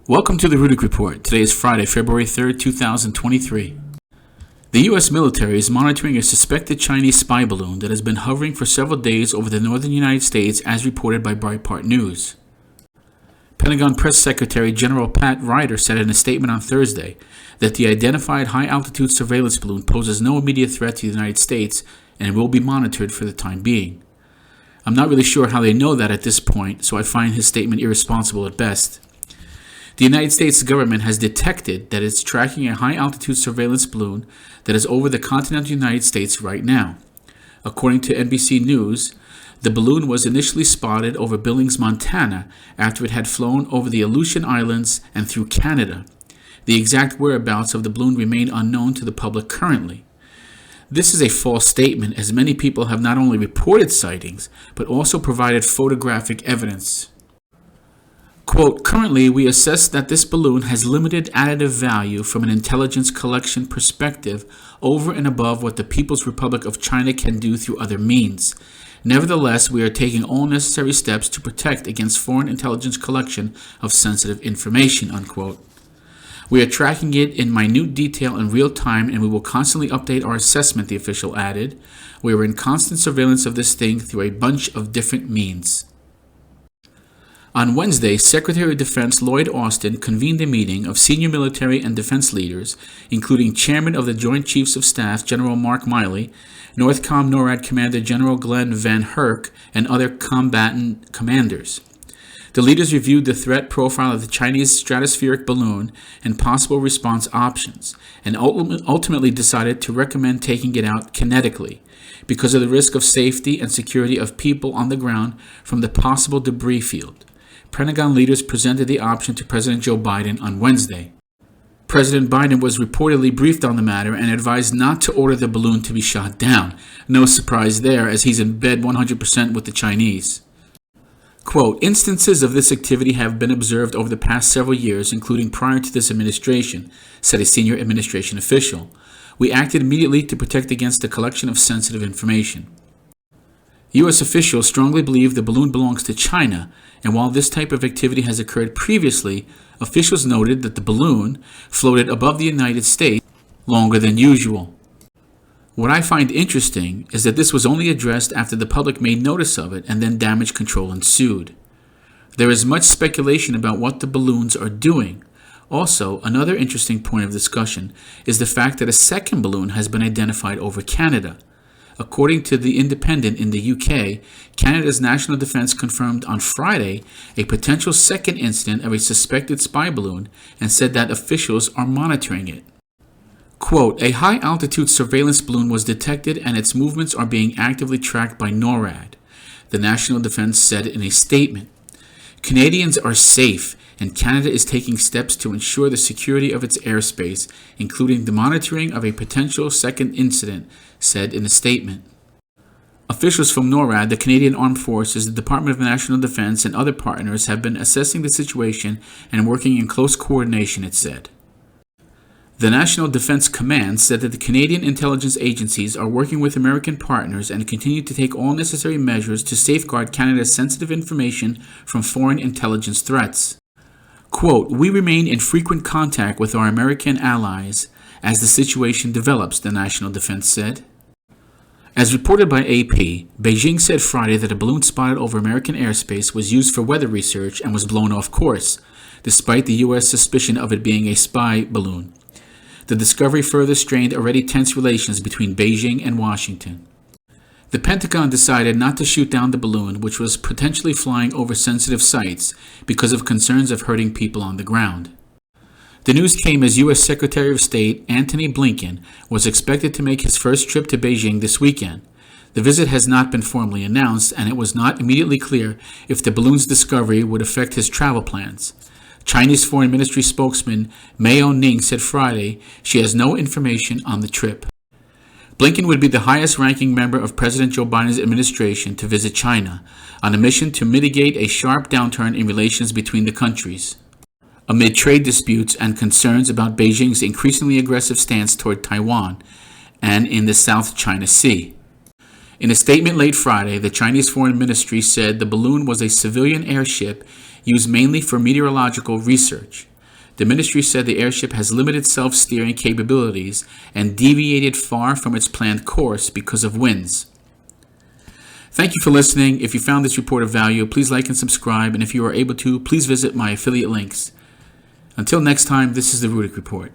Welcome to the Rudik Report. Today is Friday, February 3rd, 2023. The U.S. military is monitoring a suspected Chinese spy balloon that has been hovering for several days over the northern United States, as reported by Breitbart News. Pentagon Press Secretary General Pat Ryder said in a statement on Thursday that the identified high-altitude surveillance balloon poses no immediate threat to the United States and will be monitored for the time being. I'm not really sure how they know that at this point, so I find his statement irresponsible at best. The United States government has detected that it's tracking a high-altitude surveillance balloon that is over the continental United States right now. According to NBC News, the balloon was initially spotted over Billings, Montana, after it had flown over the Aleutian Islands and through Canada. The exact whereabouts of the balloon remain unknown to the public currently. This is a false statement, as many people have not only reported sightings, but also provided photographic evidence. Quote, currently, we assess that this balloon has limited additive value from an intelligence collection perspective over and above what the People's Republic of China can do through other means. Nevertheless, we are taking all necessary steps to protect against foreign intelligence collection of sensitive information, unquote. We are tracking it in minute detail in real time, and we will constantly update our assessment, the official added. We are in constant surveillance of this thing through a bunch of different means. On Wednesday, Secretary of Defense Lloyd Austin convened a meeting of senior military and defense leaders, including Chairman of the Joint Chiefs of Staff General Mark Milley, NORTHCOM NORAD Commander General Glenn Van Herk, and other combatant commanders. The leaders reviewed the threat profile of the Chinese stratospheric balloon and possible response options, and ultimately decided to recommend taking it out kinetically because of the risk of safety and security of people on the ground from the possible debris field. Pentagon leaders presented the option to President Joe Biden on Wednesday. President Biden was reportedly briefed on the matter and advised not to order the balloon to be shot down. No surprise there, as he's in bed 100% with the Chinese. Quote, instances of this activity have been observed over the past several years, including prior to this administration, said a senior administration official. We acted immediately to protect against the collection of sensitive information. U.S. officials strongly believe the balloon belongs to China, and while this type of activity has occurred previously, officials noted that the balloon floated above the United States longer than usual. What I find interesting is that this was only addressed after the public made notice of it, and then damage control ensued. There is much speculation about what the balloons are doing. Also, another interesting point of discussion is the fact that a second balloon has been identified over Canada. According to The Independent in the UK, Canada's National Defence confirmed on Friday a potential second incident of a suspected spy balloon and said that officials are monitoring it. Quote, a high-altitude surveillance balloon was detected and its movements are being actively tracked by NORAD, the National Defence said in a statement. Canadians are safe, and Canada is taking steps to ensure the security of its airspace, including the monitoring of a potential second incident, said in a statement. Officials from NORAD, the Canadian Armed Forces, the Department of National Defence, and other partners have been assessing the situation and working in close coordination, it said. The National Defence Command said that the Canadian intelligence agencies are working with American partners and continue to take all necessary measures to safeguard Canada's sensitive information from foreign intelligence threats. Quote, we remain in frequent contact with our American allies as the situation develops, the National Defense said. As reported by AP, Beijing said Friday that a balloon spotted over American airspace was used for weather research and was blown off course, despite the U.S. suspicion of it being a spy balloon. The discovery further strained already tense relations between Beijing and Washington. The Pentagon decided not to shoot down the balloon, which was potentially flying over sensitive sites because of concerns of hurting people on the ground. The news came as U.S. Secretary of State Antony Blinken was expected to make his first trip to Beijing this weekend. The visit has not been formally announced, and it was not immediately clear if the balloon's discovery would affect his travel plans. Chinese Foreign Ministry spokesman Mao Ning said Friday she has no information on the trip. Blinken would be the highest-ranking member of President Joe Biden's administration to visit China on a mission to mitigate a sharp downturn in relations between the countries, amid trade disputes and concerns about Beijing's increasingly aggressive stance toward Taiwan and in the South China Sea. In a statement late Friday, the Chinese Foreign Ministry said the balloon was a civilian airship used mainly for meteorological research. The ministry said the airship has limited self-steering capabilities and deviated far from its planned course because of winds. Thank you for listening. If you found this report of value, please like and subscribe, and if you are able to, please visit my affiliate links. Until next time, this is the Rudick Report.